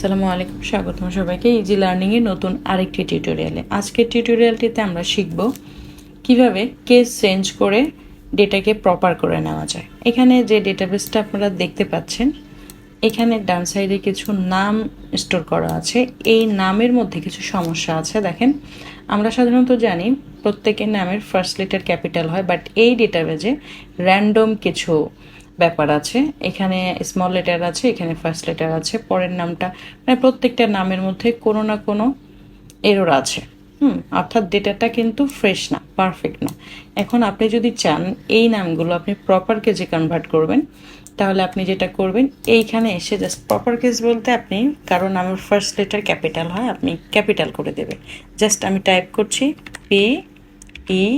আসসালামু আলাইকুম, স্বাগতম সবাইকে ইজি লার্নিংয়ের নতুন আরেকটি টিউটোরিয়ালে। আজকের টিউটোরিয়ালটিতে আমরা শিখব কিভাবে কেস চেঞ্জ করে ডেটাকে প্রপার করে নেওয়া যায়। এখানে যে ডেটাবেসটা আপনারা দেখতে পাচ্ছেন, এখানে ডান সাইডে কিছু নাম স্টোর করা আছে। এই নামের মধ্যে কিছু সমস্যা আছে। দেখেন, আমরা সাধারণত জানি প্রত্যেকের নামের ফার্স্ট লেটার ক্যাপিটাল হয়, বাট এই ডেটাবেজে র্যান্ডম কিছু ব্যাপার আছে। এখানে স্মল লেটার আছে, এখানে ফার্স্ট লেটার আছে, পরের নামটা মানে প্রত্যেকটা নামের মধ্যে কোনো না কোনো এরর আছে। অর্থাৎ ডেটাটা কিন্তু ফ্রেশ না, পারফেক্ট না। এখন আপনি যদি চান এই নামগুলো আপনি প্রপার কেজে কনভার্ট করবেন, তাহলে আপনি যেটা করবেন, এইখানে এসে জাস্ট প্রপার কেস বলতে আপনি কারো নামের ফার্স্ট লেটার ক্যাপিটাল হয়, আপনি ক্যাপিটাল করে দেবেন। জাস্ট আমি টাইপ করছি PERVIN,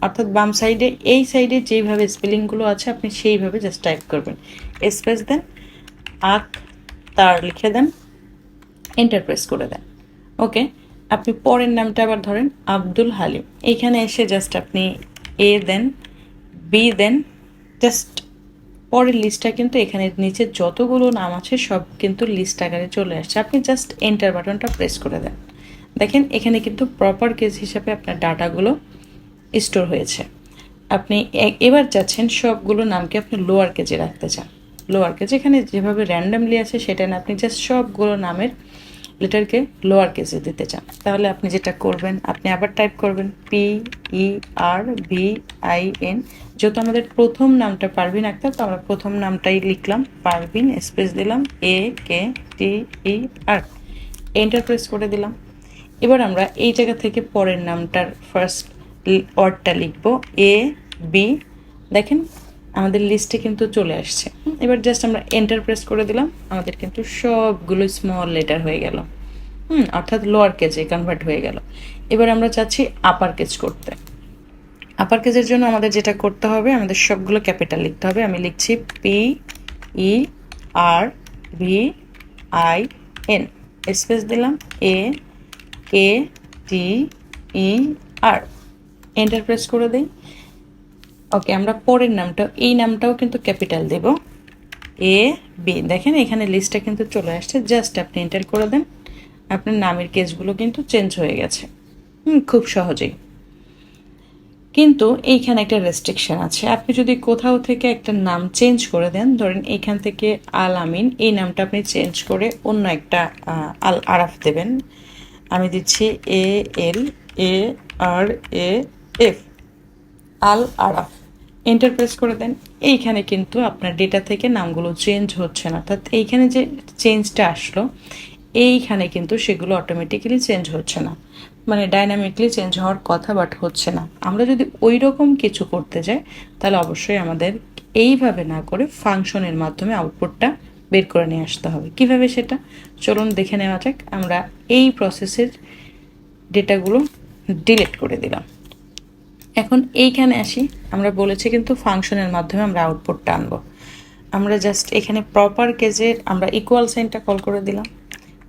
অর্থাৎ বাম সাইডে এই সাইডে যেইভাবে স্পেলিংগুলো আছে আপনি সেইভাবে জাস্ট টাইপ করবেন, স্পেস দেন, তার লিখে দেন, এন্টার প্রেস করে দেন। ওকে, আপনি পরের নামটা আবার ধরেন আব্দুল হালিম। এইখানে এসে জাস্ট আপনি A দেন, B দেন, জাস্ট পরের লিস্টটা কিন্তু এখানে নিচে যতগুলো নাম আছে সব কিন্তু লিস্ট আকারে চলে আসছে। আপনি জাস্ট এন্টার বাটনটা প্রেস করে দেন। দেখেন এখানে কিন্তু প্রপার কেস হিসাবে আপনার ডাটাগুলো স্টোর হয়েছে। আপনি এবার যাচ্ছেন সবগুলো নামকে আপনি লোয়ার কেজে রাখতে চান। লোয়ার কেজ এখানে যেভাবে র্যান্ডামলি আছে সেটা না, আপনি জাস্ট সবগুলো নামের লেটারকে লোয়ার কেসে দিতে চান। তাহলে আপনি যেটা করবেন, আপনি আবার টাইপ করবেন PERVIN। যেহেতু আমাদের প্রথম নামটা পারভিন আক্তার, তো আমরা প্রথম নামটাই লিখলাম পারভিন, স্পেস দিলাম AKTER, এন্টার প্রেস করে দিলাম। এবার আমরা এই জায়গা থেকে পরের নামটার ফার্স্ট ওয়ার্ডটা লিখব AB। দেখেন আমাদের লিস্টে কিন্তু চলে আসছে। এবার জাস্ট আমরা এন্টার প্রেস করে দিলাম, আমাদের কিন্তু সবগুলো স্মল লেটার হয়ে গেল। অর্থাৎ লোয়ার কেজে কনভার্ট হয়ে গেল। এবার আমরা চাচ্ছি আপার কেজ করতে। আপার কেজের জন্য আমাদের যেটা করতে হবে, আমাদের সবগুলো ক্যাপিটাল লিখতে হবে। আমি লিখছি PERVIN, স্পেস দিলাম AKTER, এন্টার প্রেস করে দিই। ওকে, আমরা পরের নামটা, এই নামটাও কিন্তু ক্যাপিটাল দেব AB। দেখেন এখানে লিস্টটা কিন্তু চলে আসছে। জাস্ট আপনি এন্টার করে দেন, আপনার নামের কেসগুলো কিন্তু চেঞ্জ হয়ে গেছে খুব সহজেই। কিন্তু এইখানে একটা রেস্ট্রিকশন আছে। আপনি যদি কোথাও থেকে একটা নাম চেঞ্জ করে দেন, ধরেন এইখান থেকে আল আমিন, এই নামটা আপনি চেঞ্জ করে অন্য একটা আল আরাফ দেবেন। আমি দিচ্ছি ALARAF, আল আরাফ, এন্টার প্রেস করে দেন। এইখানে কিন্তু আপনার ডেটা থেকে নামগুলো চেঞ্জ হচ্ছে না, অর্থাৎ এইখানে যে চেঞ্জটা আসলো এইখানে কিন্তু সেগুলো অটোমেটিক্যালি চেঞ্জ হচ্ছে না, মানে ডাইনামিকলি চেঞ্জ হওয়ার কথা, বাট হচ্ছে না। আমরা যদি ওই রকম কিছু করতে যাই তাহলে অবশ্যই আমাদের এইভাবে না করে ফাংশনের মাধ্যমে আউটপুটটা বের করে নিয়ে আসতে হবে। কিভাবে সেটা চলুন দেখে নেওয়া যাক। আমরা এই প্রসেসের ডেটাগুলো ডিলিট করে দিলাম। এখন এইখানে আসি, আমরা বলেছি কিন্তু ফাংশনের মাধ্যমে আমরা আউটপুটটা আনবো। আমরা জাস্ট এখানে প্রপার কেজের আমরা ইকুয়াল সাইনটা কল করে দিলাম।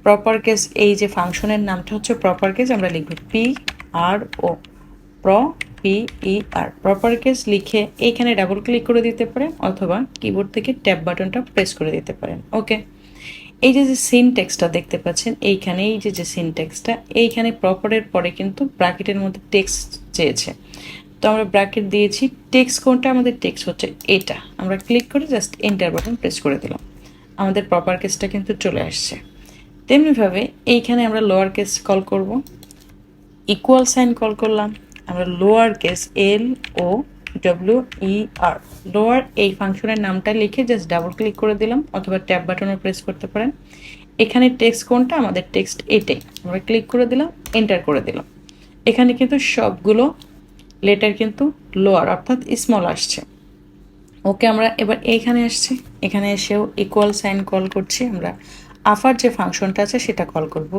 প্রপার কেজ, এই যে ফাংশনের নামটা হচ্ছে প্রপার কেজ, আমরা লিখব PRO, প্রপার কেজ লিখে এইখানে ডাবল ক্লিক করে দিতে পারেন, অথবা কিবোর্ড থেকে ট্যাব বাটনটা প্রেস করে দিতে পারেন। ওকে, এই যে সিনট্যাক্সটা দেখতে পাচ্ছেন এইখানে, এই যে সিনট্যাক্সটা, এইখানে প্রপারের পরে কিন্তু ব্র্যাকেটের মধ্যে টেক্সট চেয়েছে, তো আমরা ব্র্যাকেট দিয়েছি। টেক্সট কোনটা, আমাদের টেক্সট হচ্ছে এটা। আমরা ক্লিক করে জাস্ট এন্টার বাটন প্রেস করে দিলাম, আমাদের প্রপার কেসটা কিন্তু চলে আসছে। তেমনিভাবে এইখানে আমরা লোয়ার কেস কল করব, ইকুয়াল সাইন কল করলাম, আমরা লোয়ার কেস LOWER, লোয়ার, এই ফাংশনের নামটা লিখে জাস্ট ডাবল ক্লিক করে দিলাম, অথবা ট্যাব বাটনও প্রেস করতে পারেন। এখানে টেক্সট কোনটা, আমাদের টেক্সট এটাই, আমরা ক্লিক করে দিলাম, এন্টার করে দিলাম। এখানে কিন্তু সবগুলো লেটার কিন্তু লোয়ার অর্থাৎ স্মল আসছে। ওকে, আমরা এবার এইখানে আসছি, এখানে এসেও ইকুয়াল সাইন কল করছি। আমরা আফার যে ফাংশনটা আছে সেটা কল করব,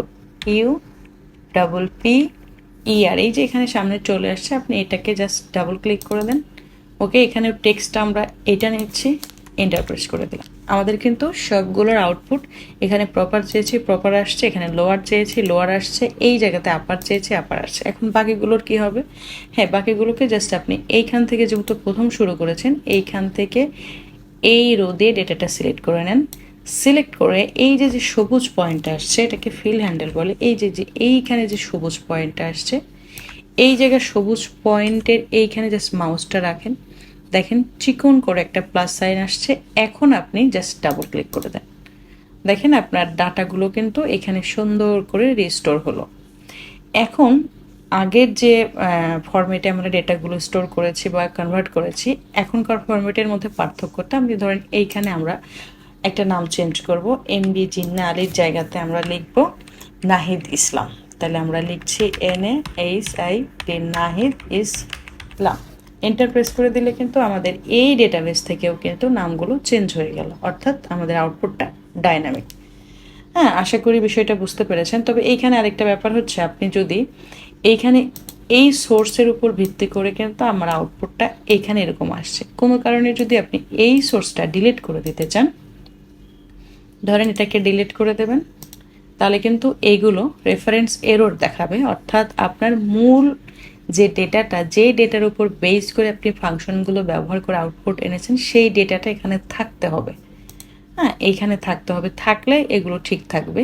UPPER, এই যে এখানে সামনে চলে আসছে, আপনি এটাকে জাস্ট ডাবল ক্লিক করে দেন। ওকে, এখানে টেক্সটটা আমরা এটা নিচ্ছি, এন্টার প্রেস করে দিলাম। আমাদের কিন্তু সবগুলোর আউটপুট, এখানে প্রপার চেয়েছি প্রপার আসছে, এখানে লোয়ার চেয়েছি লোয়ার আসছে, এই জায়গাতে আপার চেয়েছি আপার আসছে। এখন বাকিগুলোর কি হবে? হ্যাঁ, বাকিগুলোকে জাস্ট আপনি এইখান থেকে যেহেতু প্রথম শুরু করেছেন, এইখান থেকে এই রো দিয়ে ডেটাটা সিলেক্ট করে নেন। সিলেক্ট করে এই যে যে সবুজ পয়েন্টটা আসছে এটাকে ফিল হ্যান্ডেল বলে। এই যে যে এইখানে যে সবুজ পয়েন্টটা আসছে এই জায়গায় সবুজ পয়েন্টের এইখানে জাস্ট মাউসটা রাখেন, দেখেন চিকন করে একটা প্লাস সাইন আসছে। এখন আপনি জাস্ট ডাবল ক্লিক করে দেন, দেখেন আপনার ডাটাগুলো কিন্তু এখানে সুন্দর করে রিস্টোর হলো। এখন আগের যে ফরম্যাটে আমরা ডেটাগুলো স্টোর করেছি বা কনভার্ট করেছি, এখনকার ফরম্যাটের মধ্যে পার্থক্যটা আপনি ধরেন এইখানে আমরা একটা নাম চেঞ্জ করব, এমবি জিন্না আলীর জায়গাতে আমরা লিখব নাহিদ ইসলাম। তাহলে আমরা লিখছি NAHID Nahid Islam. Enter press করে দিলে কিন্তু আমাদের এই ডেটাবেস থেকেও কিন্তু নামগুলো চেঞ্জ হয়ে গেল, অর্থাৎ আমাদের আউটপুটটা ডাইনামিক। হ্যাঁ, আশা করি বিষয়টা বুঝতে পেরেছেন। তবে এইখানে আরেকটা ব্যাপার হচ্ছে, আপনি যদি এইখানে এই সোর্সের উপর ভিত্তি করে কিন্তু আমার আউটপুটটা এইখানে এরকম আসছে, কোনো কারণে যদি আপনি এই সোর্সটা ডিলিট করে দিতে চান, ধরেন এটাকে ডিলিট করে দেবেন, তাহলে কিন্তু এইগুলো রেফারেন্স এরর দেখাবে। অর্থাৎ আপনার মূল যে ডেটাটা, যে ডেটার উপর বেস করে আপনি ফাংশনগুলো ব্যবহার করে আউটপুট এনেছেন, সেই ডেটাটা এখানে থাকতে হবে। হ্যাঁ, এইখানে থাকতে হবে, থাকলে এগুলো ঠিক থাকবে।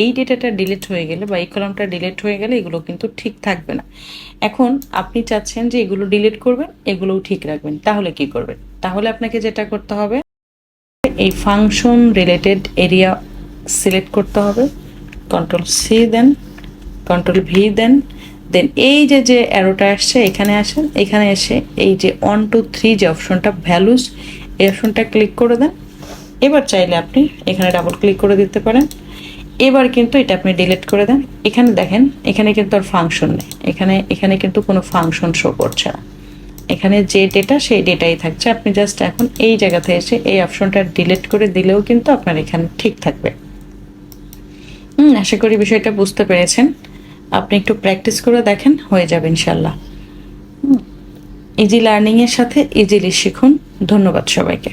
এই ডেটাটা ডিলিট হয়ে গেলে বা এই কলামটা ডিলিট হয়ে গেলে এগুলো কিন্তু ঠিক থাকবে না। এখন আপনি চাচ্ছেন যে এগুলো ডিলিট করবেন, এগুলোও ঠিক রাখবেন, তাহলে কি করবেন? তাহলে আপনাকে যেটা করতে হবে, এই ফাংশন রিলেটেড এরিয়া সিলেক্ট করতে হবে, Ctrl+C দেন, Ctrl+V দেন, দেন এই যে যে অ্যারোটা আসছে এখানে আসেন, এখানে এসে এই যে 1 2 3 যে অপশনটা ভ্যালুস, এই অপশনটা ক্লিক করে দেন। এবার চাইলে আপনি এখানে ডাবল ক্লিক করে দিতে পারেন। এবার কিন্তু এটা আপনি ডিলিট করে দেন। এখানে দেখেন, এখানে কিন্তু আর ফাংশন নেই, এখানে কিন্তু কোনো ফাংশন শো করছে না। এখানে যে ডেটা সেই ডেটাই থাকছে। আপনি জাস্ট এখন এই জায়গাতে এসে এই অপশনটা ডিলিট করে দিলেও কিন্তু আপনার এখানে ঠিক থাকবে। আশা করি বিষয়টা বুঝতে পেরেছেন। আপনি একটু প্র্যাকটিস করে দেখেন, হয়ে যাবে ইনশাল্লাহ। ইজি লার্নিংয়ের সাথে ইজিলি শিখুন। ধন্যবাদ সবাইকে।